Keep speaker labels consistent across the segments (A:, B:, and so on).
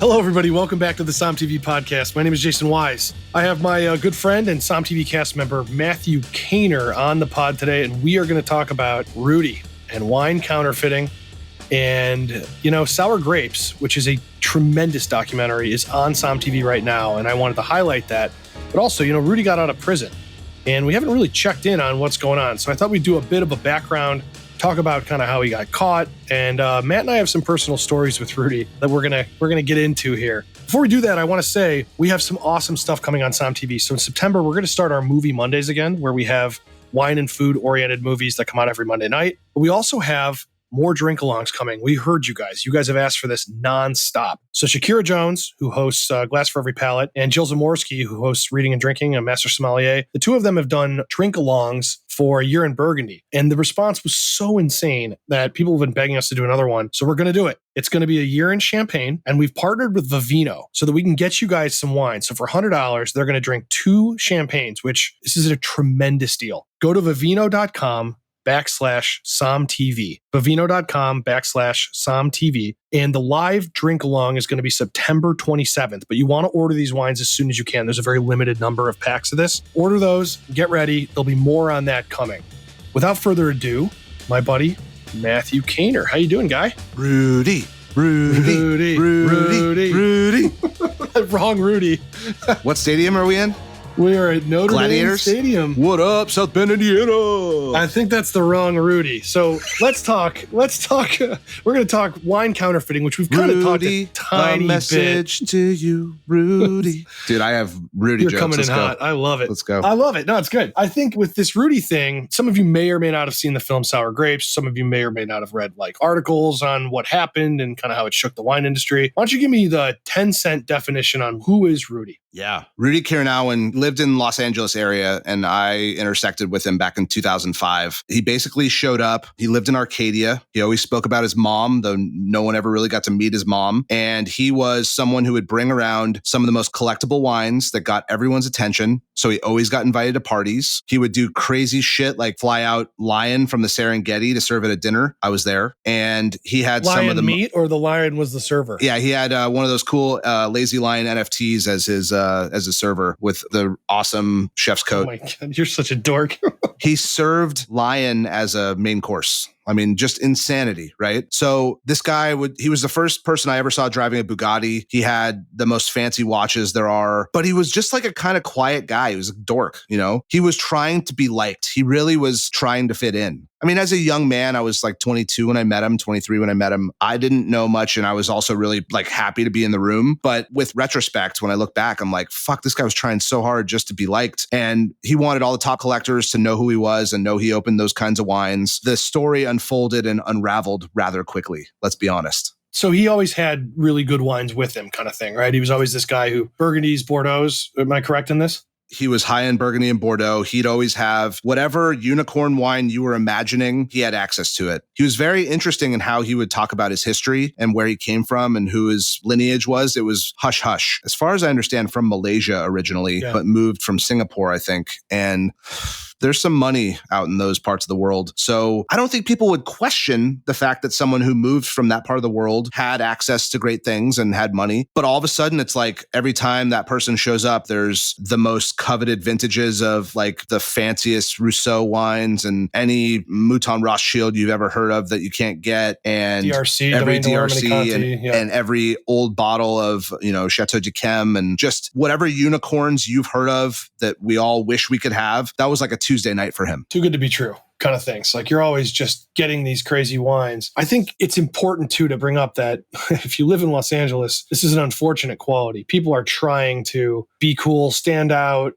A: Hello, everybody. Welcome back to the SOMM TV podcast. My name is Jason Wise. I have my good friend and SOMM TV cast member, Matthew Kaner, on the pod today, and we are going to talk about Rudy and wine counterfeiting. And, Sour Grapes, which is a tremendous documentary, is on SOMM TV right now, and I wanted to highlight that. But also, Rudy got out of prison, and we haven't really checked in on what's going on. So I thought we'd do a bit of a background, talk about kind of how he got caught. And Matt and I have some personal stories with Rudy that we're gonna get into here. Before we do that, I want to say we have some awesome stuff coming on SOMM TV. So in September, we're going to start our Movie Mondays again, where we have wine and food-oriented movies that come out every Monday night. But we also have more drink-alongs coming. We heard you guys. You guys have asked for this nonstop. So Shakira Jones, who hosts Glass for Every Palate, and Jill Zamorsky, who hosts Reading and Drinking, a master sommelier, the two of them have done drink-alongs for a year in Burgundy. And the response was so insane that people have been begging us to do another one. So we're going to do it. It's going to be a year in Champagne, and we've partnered with Vivino so that we can get you guys some wine. So for $100, they're going to drink 2 champagnes, which this is a tremendous deal. Go to vivino.com/SOMMTV. Vivino.com/SOMMTV. And the live drink along is going to be September 27th. But you want to order these wines as soon as you can. There's a very limited number of packs of this. Order those, get ready. There'll be more on that coming. Without further ado, my buddy, Matthew Kaner. How you doing, guy?
B: Rudy.
A: Wrong Rudy.
B: What stadium are we in?
A: We are at Notre Dame Stadium.
B: What up, South Bend, Indiana?
A: I think that's the wrong Rudy. So let's talk. We're going to talk wine counterfeiting, which we've kind of talked a tiny
B: message
A: bit.
B: To you, Rudy. Dude, I have Rudy jokes.
A: You're coming
B: Let's
A: in
B: go.
A: hot. I love it.
B: Let's go.
A: I love it. No, it's good. I think with this Rudy thing, some of you may or may not have seen the film Sour Grapes. Some of you may or may not have read articles on what happened and kind of how it shook the wine industry. Why don't you give me the 10-cent definition on who is Rudy?
B: Yeah. Rudy Kurniawan lived in Los Angeles area, and I intersected with him back in 2005. He basically showed up. He lived in Arcadia. He always spoke about his mom, though no one ever really got to meet his mom. And he was someone who would bring around some of the most collectible wines that got everyone's attention. So he always got invited to parties. He would do crazy shit like fly out lion from the Serengeti to serve at a dinner. I was there. And he had
A: lion
B: some of the
A: meat, or the lion was the server?
B: Yeah, he had one of those cool Lazy Lion NFTs as his server with the awesome chef's coat.
A: Oh my God, you're such a dork.
B: He served lion as a main course. I mean, just insanity, right? So this guy he was the first person I ever saw driving a Bugatti. He had the most fancy watches there are, but he was just like a kind of quiet guy. He was a dork, He was trying to be liked. He really was trying to fit in. I mean, as a young man, I was like 22 when I met him, 23 when I met him. I didn't know much, and I was also really happy to be in the room. But with retrospect, when I look back, I'm like, fuck, this guy was trying so hard just to be liked. And he wanted all the top collectors to know who he was and know he opened those kinds of wines. The story unfolded and unraveled rather quickly, let's be honest.
A: So he always had really good wines with him, kind of thing, right? He was always this guy who Burgundies, Bordeaux's. Am I correct in this?
B: He was high in Burgundy and Bordeaux. He'd always have whatever unicorn wine you were imagining, he had access to it. He was very interesting in how he would talk about his history and where he came from and who his lineage was. It was hush hush. As far as I understand, from Malaysia originally, but moved from Singapore, I think. And there's some money out in those parts of the world. So I don't think people would question the fact that someone who moved from that part of the world had access to great things and had money. But all of a sudden, it's like every time that person shows up, there's the most coveted vintages of the fanciest Rousseau wines and any Mouton Rothschild you've ever heard of that you can't get. And
A: DRC,
B: every
A: Domaine
B: DRC and every old bottle of, Chateau d'Yquem and just whatever unicorns you've heard of that we all wish we could have. That was like a Tuesday night for him.
A: Too good to be true kind of things. You're always just getting these crazy wines. I think it's important too to bring up that if you live in Los Angeles, this is an unfortunate quality. People are trying to be cool, stand out,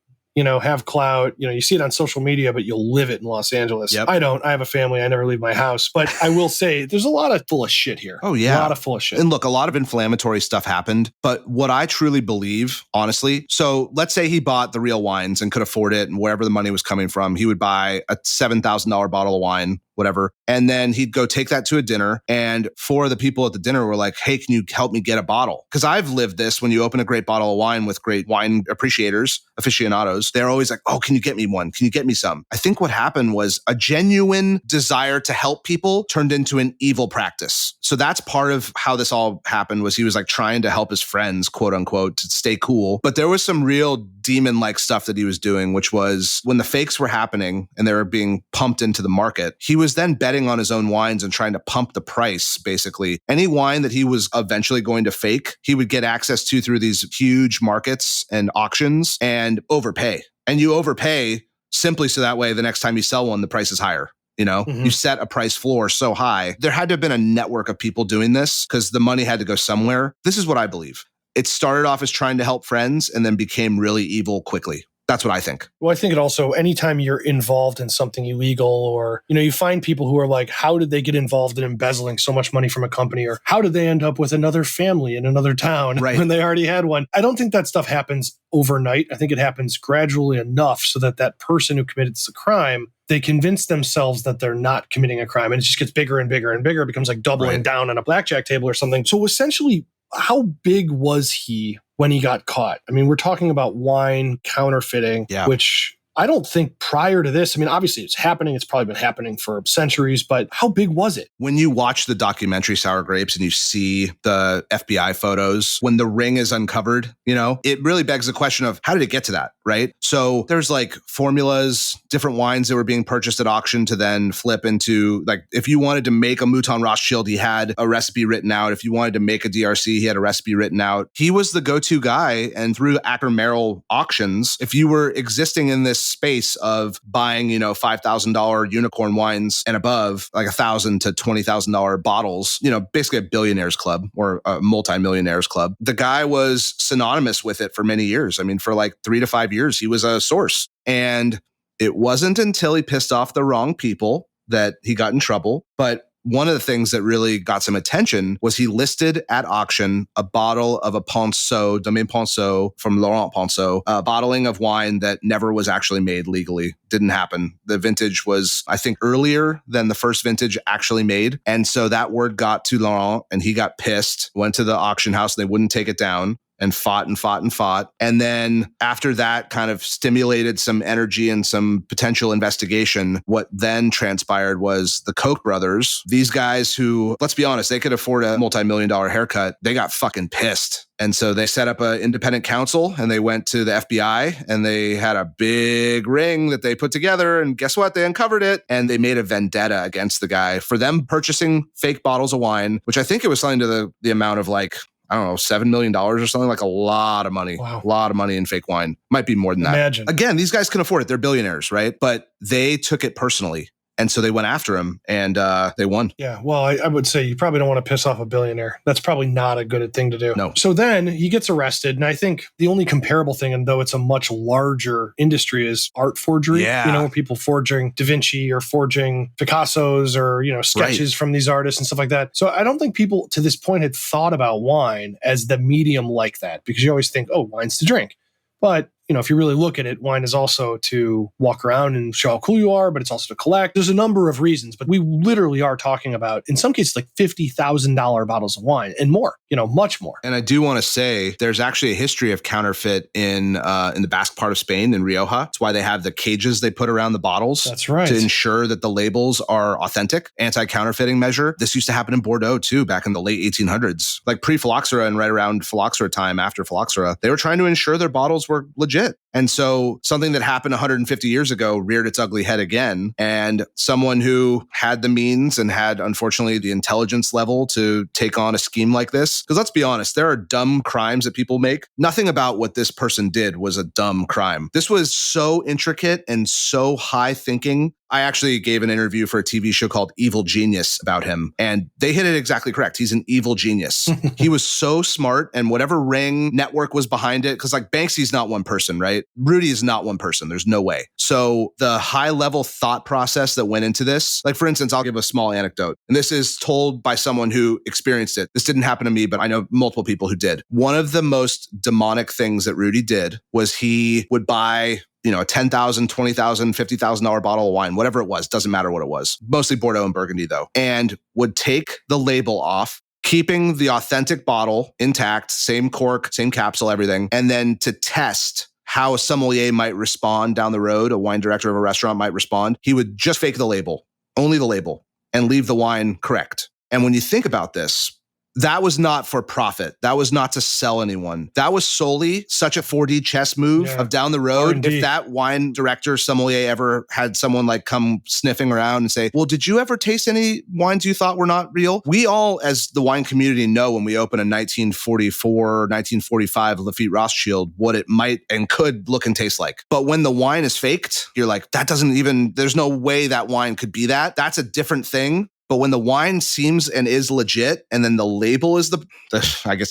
A: have clout. You see it on social media, but you'll live it in Los Angeles.
B: Yep.
A: I don't. I have a family. I never leave my house. But I will say there's a lot of full of shit here.
B: Oh, yeah.
A: A lot of full of shit.
B: And look, a lot of inflammatory stuff happened. But what I truly believe, honestly, so let's say he bought the real wines and could afford it and wherever the money was coming from, he would buy a $7,000 bottle of wine whatever. And then he'd go take that to a dinner. And 4 of the people at the dinner were like, hey, can you help me get a bottle? Because I've lived this when you open a great bottle of wine with great wine appreciators, aficionados. They're always like, oh, can you get me one? Can you get me some? I think what happened was a genuine desire to help people turned into an evil practice. So that's part of how this all happened, was he was like trying to help his friends, quote unquote, to stay cool. But there was some real demon-like stuff that he was doing, which was when the fakes were happening and they were being pumped into the market, he was then betting on his own wines and trying to pump the price, basically. Any wine that he was eventually going to fake, he would get access to through these huge markets and auctions and overpay. And you overpay simply so that way the next time you sell one, the price is higher. You set a price floor so high. There had to have been a network of people doing this because the money had to go somewhere. This is what I believe. It started off as trying to help friends and then became really evil quickly. That's what I think.
A: Well, I think it also, anytime you're involved in something illegal, or, you find people who are like, how did they get involved in embezzling so much money from a company? Or how did they end up with another family in another town when they already had one? I don't think that stuff happens overnight. I think it happens gradually enough so that that person who committed the crime, they convince themselves that they're not committing a crime. And it just gets bigger and bigger and bigger. It becomes like doubling down on a blackjack table or something. So essentially, how big was he when he got caught? I mean, we're talking about wine counterfeiting, which I don't think prior to this, I mean, obviously it's happening. It's probably been happening for centuries, but how big was it?
B: When you watch the documentary Sour Grapes and you see the FBI photos, when the ring is uncovered, it really begs the question of how did it get to that, right? So there's like formulas, different wines that were being purchased at auction to then flip into, like, if you wanted to make a Mouton Rothschild, he had a recipe written out. If you wanted to make a DRC, he had a recipe written out. He was the go-to guy. And through Acker Merrill auctions, if you were existing in this space of buying, $5,000 unicorn wines and above, like $1,000 to $20,000 bottles, basically a billionaires club or a multimillionaires club. The guy was synonymous with it for many years. I mean, for like 3 to 5 years, he was a source. And it wasn't until he pissed off the wrong people that he got in trouble. But one of the things that really got some attention was he listed at auction a bottle of a Ponceau, Domaine Ponceau from Laurent Ponceau, a bottling of wine that never was actually made legally. Didn't happen. The vintage was, I think, earlier than the first vintage actually made. And so that word got to Laurent and he got pissed, went to the auction house and they wouldn't take it down. And fought and fought and fought. And then after that kind of stimulated some energy and some potential investigation, what then transpired was the Koch brothers, these guys who, let's be honest, they could afford a multi-million-dollar haircut. They got fucking pissed. And so they set up an independent counsel and they went to the FBI and they had a big ring that they put together. And guess what? They uncovered it and they made a vendetta against the guy for them purchasing fake bottles of wine, which I think it was something to the amount of like, I don't know, $7 million or something, like a lot of money.
A: Wow.
B: A lot of money in fake wine. Might be more than that.
A: Imagine.
B: Again, these guys can afford it. They're billionaires, right? But they took it personally. And so they went after him and they won.
A: Yeah, well, I would say you probably don't want to piss off a billionaire. That's probably not a good thing to do.
B: No.
A: So then he gets arrested. And I think the only comparable thing, and though it's a much larger industry, is art forgery.
B: Yeah.
A: People forging Da Vinci or forging Picasso's or, sketches from these artists and stuff like that. So I don't think people to this point had thought about wine as the medium like that, because you always think, oh, wine's to drink. But if you really look at it, wine is also to walk around and show how cool you are, but it's also to collect. There's a number of reasons, but we literally are talking about, in some cases, like $50,000 bottles of wine and more, much more.
B: And I do want to say there's actually a history of counterfeit in the Basque part of Spain, in Rioja. That's why they have the cages they put around the bottles.
A: That's right.
B: To ensure that the labels are authentic. Anti-counterfeiting measure. This used to happen in Bordeaux too, back in the late 1800s. Like pre-phylloxera and right around phylloxera time, after phylloxera, they were trying to ensure their bottles were legit. And so something that happened 150 years ago reared its ugly head again. And someone who had the means and had, unfortunately, the intelligence level to take on a scheme like this. Because let's be honest, there are dumb crimes that people make. Nothing about what this person did was a dumb crime. This was so intricate and so high thinking. I actually gave an interview for a TV show called Evil Genius about him, and they hit it exactly correct. He's an evil genius. He was so smart, and whatever ring network was behind it, because like Banksy's not one person, right? Rudy is not one person. There's no way. So the high level thought process that went into this, like for instance, I'll give a small anecdote, and this is told by someone who experienced it. This didn't happen to me, but I know multiple people who did. One of the most demonic things that Rudy did was he would buy a $10,000, $20,000, $50,000 bottle of wine, whatever it was, doesn't matter what it was. Mostly Bordeaux and Burgundy though. And would take the label off, keeping the authentic bottle intact, same cork, same capsule, everything. And then to test how a sommelier might respond down the road, a wine director of a restaurant might respond, he would just fake the label, only the label, and leave the wine correct. And when you think about this, that was not for profit. That was not to sell anyone. That was solely such a 4D chess move of down the road.
A: R&D.
B: If that wine director, sommelier ever had someone like come sniffing around and say, well, did you ever taste any wines you thought were not real? We all, as the wine community, know when we open a 1944, 1945 Lafite Rothschild, what it might and could look and taste like. But when the wine is faked, you're like, there's no way that wine could be that. That's a different thing. But when the wine seems and is legit, and then the label is the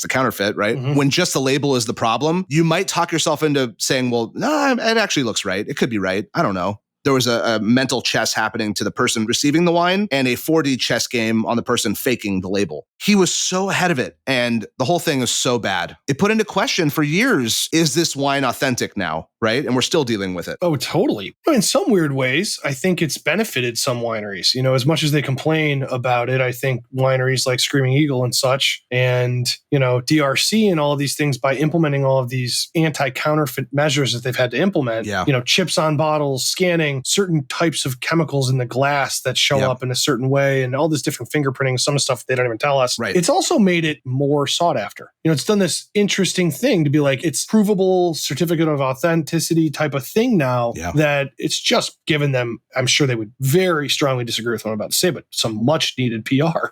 B: counterfeit, right? Mm-hmm. When just the label is the problem, you might talk yourself into saying, well, no, it actually looks right. It could be right. I don't know. There was a mental chess happening to the person receiving the wine and a 4D chess game on the person faking the label. He was so ahead of it, and the whole thing is so bad. It put into question for years, is this wine authentic now, right? And we're still dealing with it.
A: Oh, totally. In some weird ways, I think it's benefited some wineries. As much as they complain about it, I think wineries like Screaming Eagle and such, and, DRC and all of these things, by implementing all of these anti-counterfeit measures that they've had to implement, chips on bottles, scanning certain types of chemicals in the glass that show up in a certain way, and all this different fingerprinting, some stuff they don't even tell us.
B: Right.
A: It's also made it more sought after. It's done this interesting thing to be like, it's provable certificate of authenticity type of thing now that it's just given them, I'm sure they would very strongly disagree with what I'm about to say, but some much needed PR.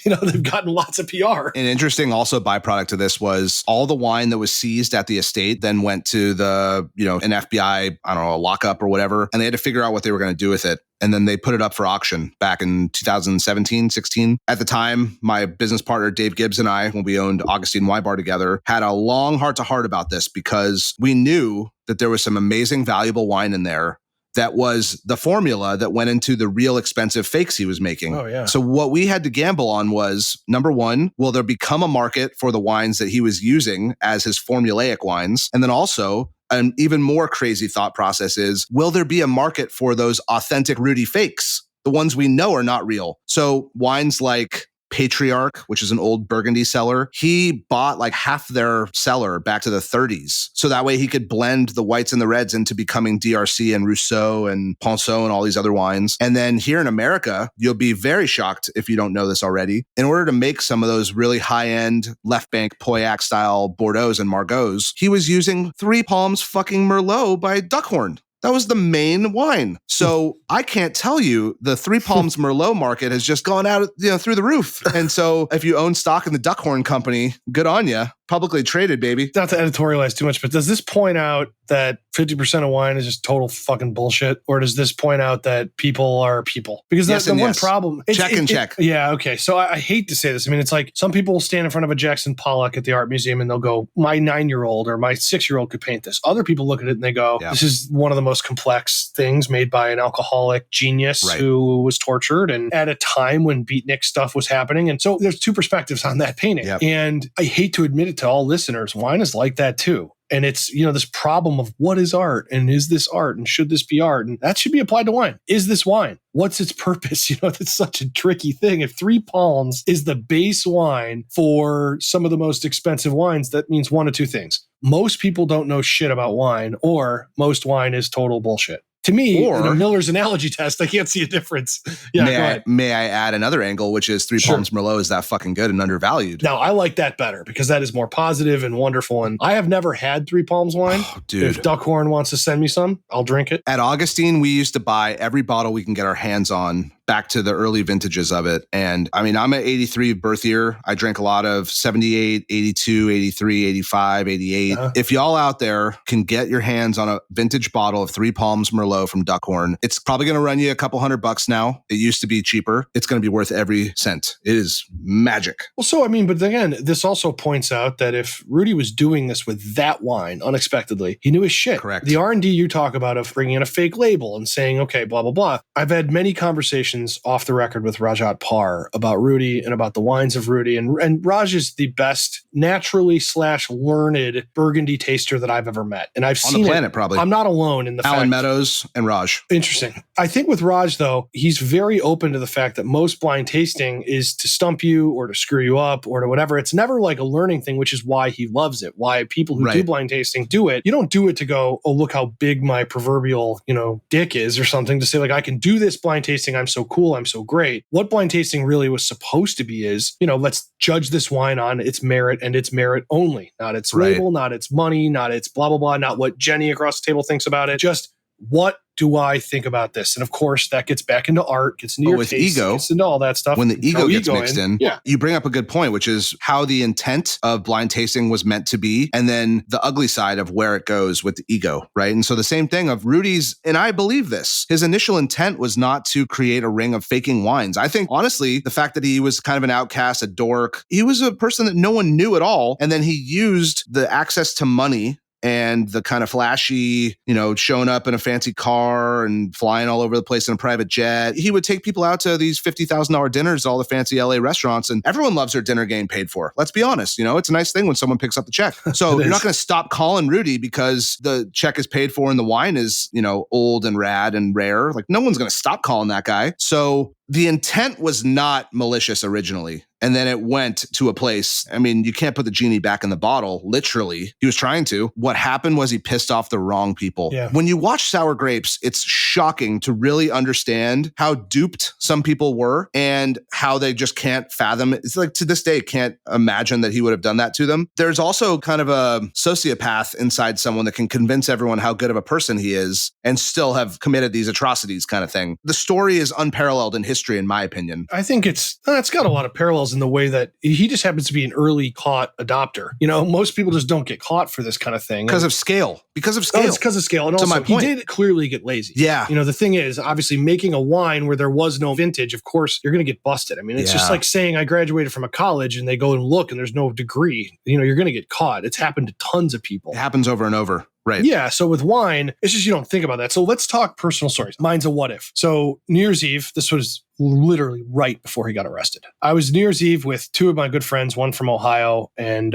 A: They've gotten lots of PR.
B: An interesting also byproduct of this was all the wine that was seized at the estate then went to the, an FBI, I don't know, a lockup or whatever, and they had to figure out what they were going to do with it. And then they put it up for auction back in 2017, 16. At the time, my business partner, Dave Gibbs, and I, when we owned Augustine Wine Bar together, had a long heart-to-heart about this because we knew that there was some amazing, valuable wine in there that was the formula that went into the real expensive fakes he was making.
A: Oh, yeah.
B: So what we had to gamble on was, number one, will there become a market for the wines that he was using as his formulaic wines? And then also, an even more crazy thought process is, will there be a market for those authentic Rudy fakes? The ones we know are not real. So wines like Patriarch, which is an old Burgundy cellar, he bought like half their cellar back to the 30s. So that way he could blend the whites and the reds into becoming DRC and Rousseau and Ponceau and all these other wines. And then here in America, you'll be very shocked if you don't know this already. In order to make some of those really high-end left bank Pauillac style Bordeauxs and Margauxs, he was using Three Palms fucking Merlot by Duckhorn. That was the main wine. So I can't tell you, the Three Palms Merlot market has just gone out, through the roof. And so if you own stock in the Duckhorn company, good on you. Publicly traded, baby.
A: Not to editorialize too much, but does this point out that 50% of wine is just total fucking bullshit? Or does this point out that people are people? Because that's the one problem.
B: Check.
A: Yeah, okay. So I hate to say this. I mean, it's like some people will stand in front of a Jackson Pollock at the art museum and they'll go, my 9-year-old or my 6-year-old could paint this. Other people look at it and they go, this is one of the most complex things made by an alcoholic genius who was tortured and at a time when beatnik stuff was happening. And so there's two perspectives on that painting. Yep. And I hate to admit it to all listeners, wine is like that too. And it's, this problem of what is art and is this art and should this be art? And that should be applied to wine. Is this wine? What's its purpose? That's such a tricky thing. If Three Palms is the base wine for some of the most expensive wines, that means one of two things. Most people don't know shit about wine, or most wine is total bullshit. To me, in a Miller's analogy test, I can't see a difference. Yeah,
B: may I add another angle, which is Three Palms Merlot is that fucking good and undervalued.
A: Now, I like that better because that is more positive and wonderful. And I have never had Three Palms wine.
B: Oh, dude.
A: If Duckhorn wants to send me some, I'll drink it.
B: At Augustine, we used to buy every bottle we can get our hands on back to the early vintages of it. And I mean, I'm an 83 birth year. I drank a lot of 78, 82, 83, 85, 88. If y'all out there can get your hands on a vintage bottle of Three Palms Merlot from Duckhorn, it's probably going to run you a couple $100 now. It used to be cheaper. It's going to be worth every cent. It is magic.
A: Well, so, I mean, but again, this also points out that if Rudy was doing this with that wine unexpectedly, he knew his shit.
B: Correct.
A: The R&D you talk about of bringing in a fake label and saying, okay, blah, blah, blah. I've had many conversations conversations off the record with Rajat Par about Rudy and about the wines of Rudy. And Raj is the best naturally / learned Burgundy taster that I've ever met. And I've
B: on
A: seen
B: the planet,
A: it.
B: probably.
A: I'm not alone in the
B: Alan
A: fact.
B: Meadows and Raj.
A: Interesting. I think with Raj, though, he's very open to the fact that most blind tasting is to stump you or to screw you up or to whatever. It's never like a learning thing, which is why he loves it. Why people who do blind tasting do it. You don't do it to go, oh, look how big my proverbial, dick is or something, to say like, I can do this blind tasting. I'm so cool. I'm so great. What blind tasting really was supposed to be is, let's judge this wine on its merit and its merit only, not its label, not its money, not its blah, blah, blah, not what Jenny across the table thinks about it. Just what do I think about this? And of course, that gets back into art, gets into your taste,
B: ego,
A: gets into all that stuff.
B: When the ego gets mixed in,
A: yeah.
B: You bring up a good point, which is how the intent of blind tasting was meant to be, and then the ugly side of where it goes with the ego, right? And so the same thing of Rudy's, and I believe this, his initial intent was not to create a ring of faking wines. I think, honestly, the fact that he was kind of an outcast, a dork, he was a person that no one knew at all, and then he used the access to money and the kind of flashy, showing up in a fancy car and flying all over the place in a private jet. He would take people out to these $50,000 dinners, all the fancy LA restaurants, and everyone loves their dinner getting paid for. Let's be honest. It's a nice thing when someone picks up the check. So you're not going to stop calling Rudy because the check is paid for and the wine is, old and rad and rare. Like, no one's going to stop calling that guy. So the intent was not malicious originally. And then it went to a place. I mean, you can't put the genie back in the bottle, literally. He was trying to. What happened was he pissed off the wrong people.
A: Yeah.
B: When you watch Sour Grapes, it's shocking to really understand how duped some people were and how they just can't fathom it. It's like, to this day, can't imagine that he would have done that to them. There's also kind of a sociopath inside someone that can convince everyone how good of a person he is and still have committed these atrocities, kind of thing. The story is unparalleled in history, in my opinion.
A: I think it's got a lot of parallels in the way that he just happens to be an early caught adopter. Most people just don't get caught for this kind of thing.
B: Because of scale. It's
A: because of scale. And also, he did clearly get lazy.
B: Yeah.
A: The thing is, obviously, making a wine where there was no vintage, of course, you're going to get busted. I mean, it's just like saying I graduated from a college and they go and look and there's no degree. You're going to get caught. It's happened to tons of people.
B: It happens over and over. Right.
A: Yeah. So with wine, it's just you don't think about that. So let's talk personal stories. Mine's a what if. So New Year's Eve, this was literally right before he got arrested. I was New Year's Eve with two of my good friends, one from Ohio and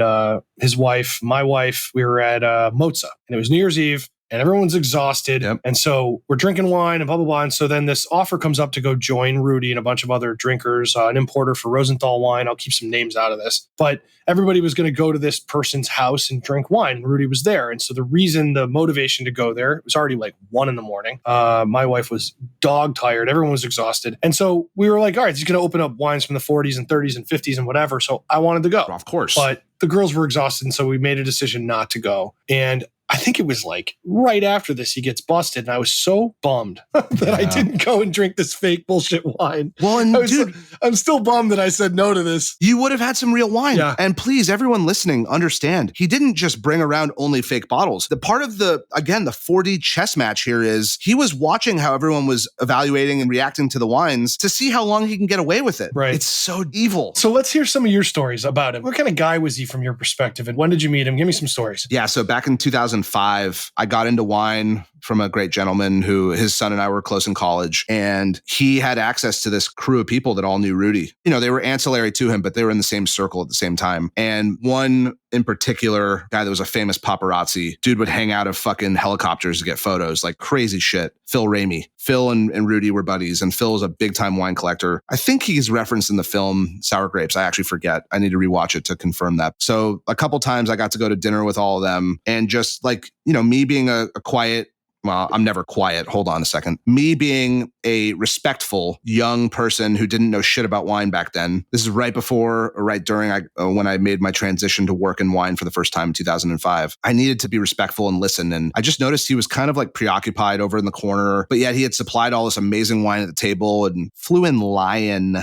A: his wife, my wife. We were at Mozza, and it was New Year's Eve. And everyone's exhausted. Yep. And so we're drinking wine and blah, blah, blah. And so then this offer comes up to go join Rudy and a bunch of other drinkers, an importer for Rosenthal wine. I'll keep some names out of this. But everybody was going to go to this person's house and drink wine. And Rudy was there. And so the motivation to go there, it was already like 1 a.m. My wife was dog tired. Everyone was exhausted. And so we were like, all right, he's going to open up wines from the 40s and 30s and 50s and whatever. So I wanted to go.
B: Of course.
A: But the girls were exhausted. And so we made a decision not to go. And I think it was like right after this, he gets busted. And I was so bummed that I didn't go and drink this fake bullshit wine.
B: Well, and dude,
A: I'm still bummed that I said no to this.
B: You would have had some real wine.
A: Yeah.
B: And please, everyone listening, understand, he didn't just bring around only fake bottles. The part of the 4D chess match here is he was watching how everyone was evaluating and reacting to the wines to see how long he can get away with it.
A: Right.
B: It's so evil.
A: So let's hear some of your stories about him. What kind of guy was he from your perspective? And when did you meet him? Give me some stories.
B: Yeah. So back in 2005, I got into wine from a great gentleman who his son and I were close in college. And he had access to this crew of people that all knew Rudy. They were ancillary to him, but they were in the same circle at the same time. And one in particular, guy that was a famous paparazzi, dude would hang out of fucking helicopters to get photos, like crazy shit. Phil Ramey. Phil and Rudy were buddies, and Phil was a big time wine collector. I think he's referenced in the film Sour Grapes. I actually forget. I need to rewatch it to confirm that. So a couple times I got to go to dinner with all of them, and just like, me being a quiet, well, I'm never quiet. Hold on a second. Me being a respectful young person who didn't know shit about wine back then. This is right before or right during when I made my transition to work in wine for the first time in 2005. I needed to be respectful and listen. And I just noticed he was kind of like preoccupied over in the corner, but yet he had supplied all this amazing wine at the table and flew in Lion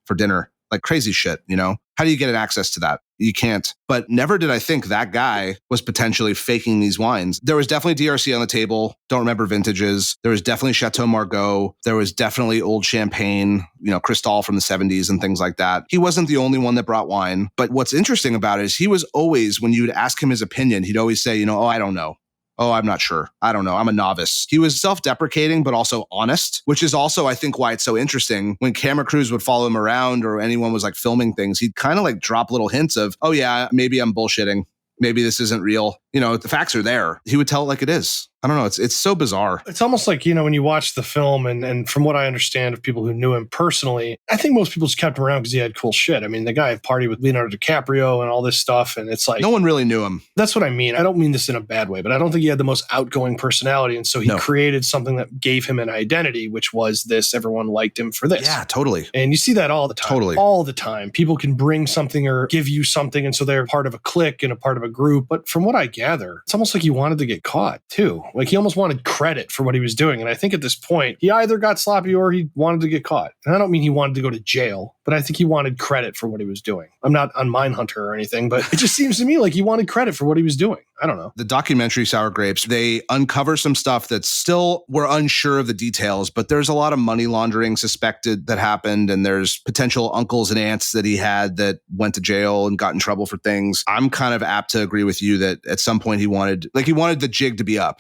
B: for dinner. Like crazy shit, How do you get access to that? You can't. But never did I think that guy was potentially faking these wines. There was definitely DRC on the table. Don't remember vintages. There was definitely Chateau Margaux. There was definitely old champagne, Cristal from the 70s and things like that. He wasn't the only one that brought wine. But what's interesting about it is he was always, when you would ask him his opinion, he'd always say, I don't know. Oh, I'm not sure. I don't know. I'm a novice. He was self-deprecating, but also honest, which is also, I think, why it's so interesting. When camera crews would follow him around or anyone was like filming things, he'd kind of like drop little hints of, oh yeah, maybe I'm bullshitting. Maybe this isn't real. The facts are there. He would tell it like it is. I don't know. It's so bizarre.
A: It's almost like, when you watch the film and from what I understand of people who knew him personally, I think most people just kept him around because he had cool shit. I mean, the guy partied with Leonardo DiCaprio and all this stuff. And it's like,
B: no one really knew him.
A: That's what I mean. I don't mean this in a bad way, but I don't think he had the most outgoing personality. And so he created something that gave him an identity, which was this. Everyone liked him for this.
B: Yeah, totally.
A: And you see that all the time.
B: Totally.
A: All the time. People can bring something or give you something. And so they're part of a clique and a part of a group. But from what I gather, it's almost like he wanted to get caught too. Like he almost wanted credit for what he was doing. And I think at this point, he either got sloppy or he wanted to get caught. And I don't mean he wanted to go to jail, but I think he wanted credit for what he was doing. I'm not on Mindhunter or anything, but it just seems to me like he wanted credit for what he was doing. I don't know.
B: The documentary Sour Grapes, they uncover some stuff that still we're unsure of the details, but there's a lot of money laundering suspected that happened. And there's potential uncles and aunts that he had that went to jail and got in trouble for things. I'm kind of apt to agree with you that at some point he wanted the jig to be up,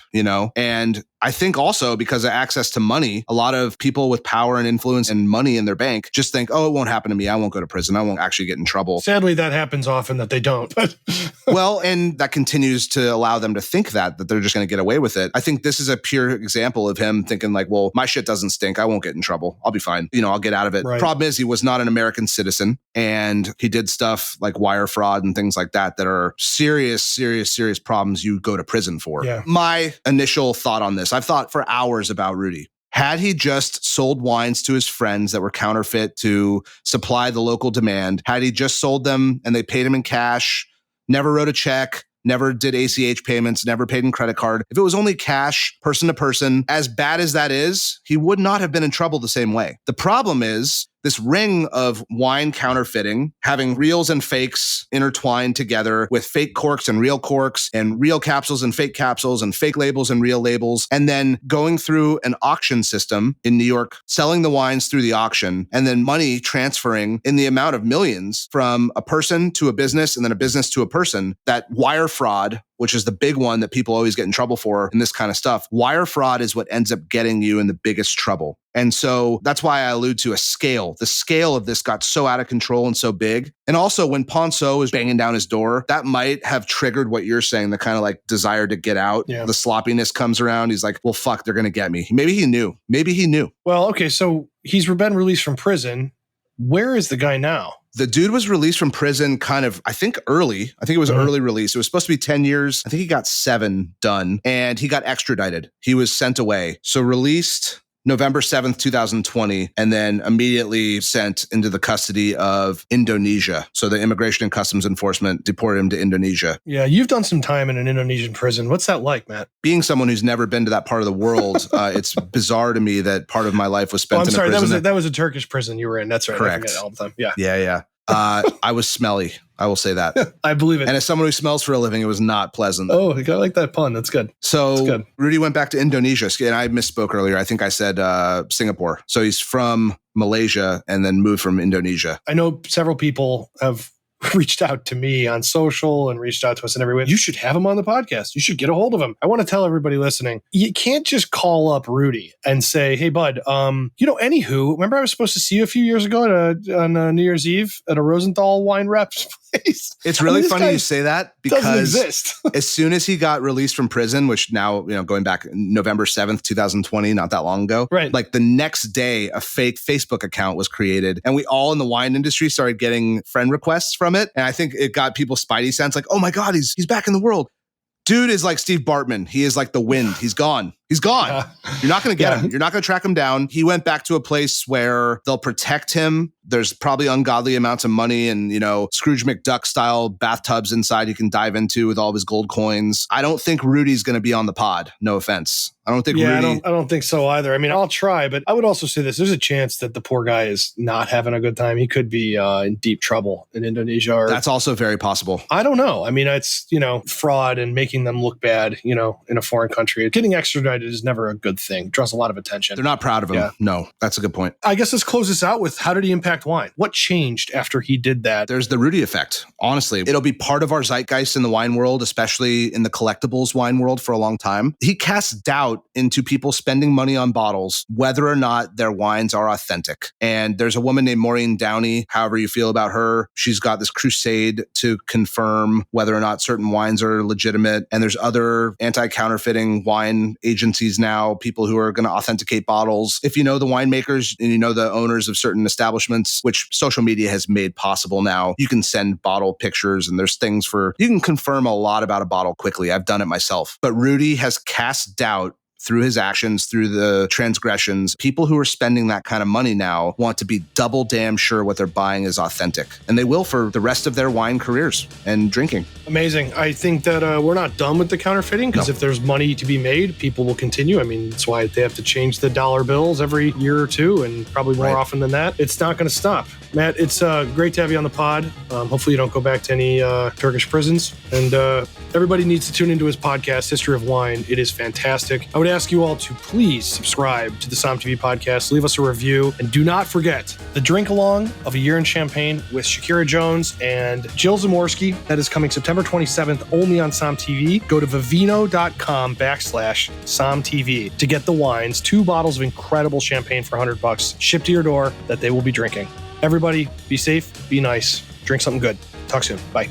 B: and I think also because of access to money, a lot of people with power and influence and money in their bank just think, oh, it won't happen to me. I won't go to prison. I won't actually get in trouble.
A: Sadly, that happens often that they don't.
B: Well, and that continues to allow them to think that they're just going to get away with it. I think this is a pure example of him thinking like, well, my shit doesn't stink. I won't get in trouble. I'll be fine. I'll get out of it.
A: Right.
B: Problem is he was not an American citizen and he did stuff like wire fraud and things like that are serious, serious, serious problems you go to prison for.
A: Yeah.
B: My initial thought on this, I've thought for hours about Rudy. Had he just sold wines to his friends that were counterfeit to supply the local demand, had he just sold them and they paid him in cash, never wrote a check, never did ACH payments, never paid in credit card. If it was only cash, person to person, as bad as that is, he would not have been in trouble the same way. The problem is this ring of wine counterfeiting, having reals and fakes intertwined together with fake corks and real capsules and fake labels and real labels, and then going through an auction system in New York, selling the wines through the auction, and then money transferring in the amount of millions from a person to a business and then a business to a person. That wire fraud, which is the big one that people always get in trouble for in this kind of stuff. Wire fraud is what ends up getting you in the biggest trouble. And so that's why I allude to a scale. The scale of this got so out of control and so big. And also when Ponceau was banging down his door, that might have triggered what you're saying, the kind of like desire to get out.
A: Yeah.
B: The sloppiness comes around. He's like, well, fuck, they're going to get me. Maybe he knew. Well,
A: okay. So he's been released from prison. Where is the guy now?
B: The dude was released from prison kind of, I think early. I think it was early release. It was supposed to be 10 years. I think he got 7 done and he got extradited. He was sent away. So released November 7th, 2020, and then immediately sent into the custody of Indonesia. So the Immigration and Customs Enforcement deported him to Indonesia.
A: Yeah, you've done some time in an Indonesian prison. What's that like, Matt?
B: Being someone who's never been to that part of the world, it's bizarre to me that part of my life was spent in a prison.
A: That was a Turkish prison you were in. That's right.
B: Correct.
A: I forget all the time. Yeah.
B: Yeah. I was smelly. I will say that.
A: I believe it.
B: And as someone who smells for a living, it was not pleasant.
A: Oh, I like that pun. That's good.
B: So Rudy went back to Indonesia. And I misspoke earlier. I think I said Singapore. So he's from Malaysia and then moved from Indonesia.
A: I know several people have reached out to me on social and reached out to us in every way. You should have him on the podcast. You should get a hold of him. I want to tell everybody listening, you can't just call up Rudy and say, hey, bud, anywho, remember I was supposed to see you a few years ago on New Year's Eve at a Rosenthal wine rep's place?
B: It's really funny you say that because
A: as
B: soon as he got released from prison, which now, going back November 7th, 2020, not that long ago,
A: right?
B: Like the next day, a fake Facebook account was created and we all in the wine industry started getting friend requests from it. And I think it got people's spidey sense like, oh my God, he's back in the world. Dude is like Steve Bartman. He is like the wind. He's gone. He's gone. You're not going to get him. You're not going to track him down. He went back to a place where they'll protect him. There's probably ungodly amounts of money and, Scrooge McDuck style bathtubs inside he can dive into with all of his gold coins. I don't think Rudy's going to be on the pod. No offense. I don't think Rudy.
A: I don't think so either. I mean, I'll try, but I would also say this. There's a chance that the poor guy is not having a good time. He could be in deep trouble in Indonesia.
B: That's also very possible.
A: I don't know. I mean, it's, fraud and making them look bad, in a foreign country. Getting extradited it is never a good thing. It draws a lot of attention.
B: They're not proud of him.
A: Yeah.
B: No, that's a good point.
A: I guess let's close this out with, how did he impact wine? What changed after he did that?
B: There's the Rudy effect. Honestly, it'll be part of our zeitgeist in the wine world, especially in the collectibles wine world for a long time. He casts doubt into people spending money on bottles, whether or not their wines are authentic. And there's a woman named Maureen Downey, however you feel about her. She's got this crusade to confirm whether or not certain wines are legitimate. And there's other anti-counterfeiting wine agencies now, people who are going to authenticate bottles. If you know the winemakers and you know the owners of certain establishments, which social media has made possible now, you can send bottle pictures and there's things you can confirm a lot about a bottle quickly. I've done it myself. But Rudy has cast doubt through his actions, through the transgressions. People who are spending that kind of money now want to be double damn sure what they're buying is authentic. And they will for the rest of their wine careers and drinking.
A: Amazing. I think that we're not done with the counterfeiting, because if there's money to be made, people will continue. I mean, that's why they have to change the dollar bills every year or two, and probably more often than that. It's not going to stop. Matt, it's great to have you on the pod. Hopefully you don't go back to any Turkish prisons. And everybody needs to tune into his podcast, History of Wine. It is fantastic. I would ask you all to please subscribe to the SOMM TV podcast, leave us a review, and do not forget the drink along of A Year in Champagne with Shakira Jones and Jill Zamorsky. That is coming September 27th, only on SOMM TV. Go to vivino.com/SOMM TV to get the wines, 2 bottles of incredible champagne for $100, shipped to your door, that they will be drinking. Everybody, be safe, be nice, drink something good. Talk soon. Bye.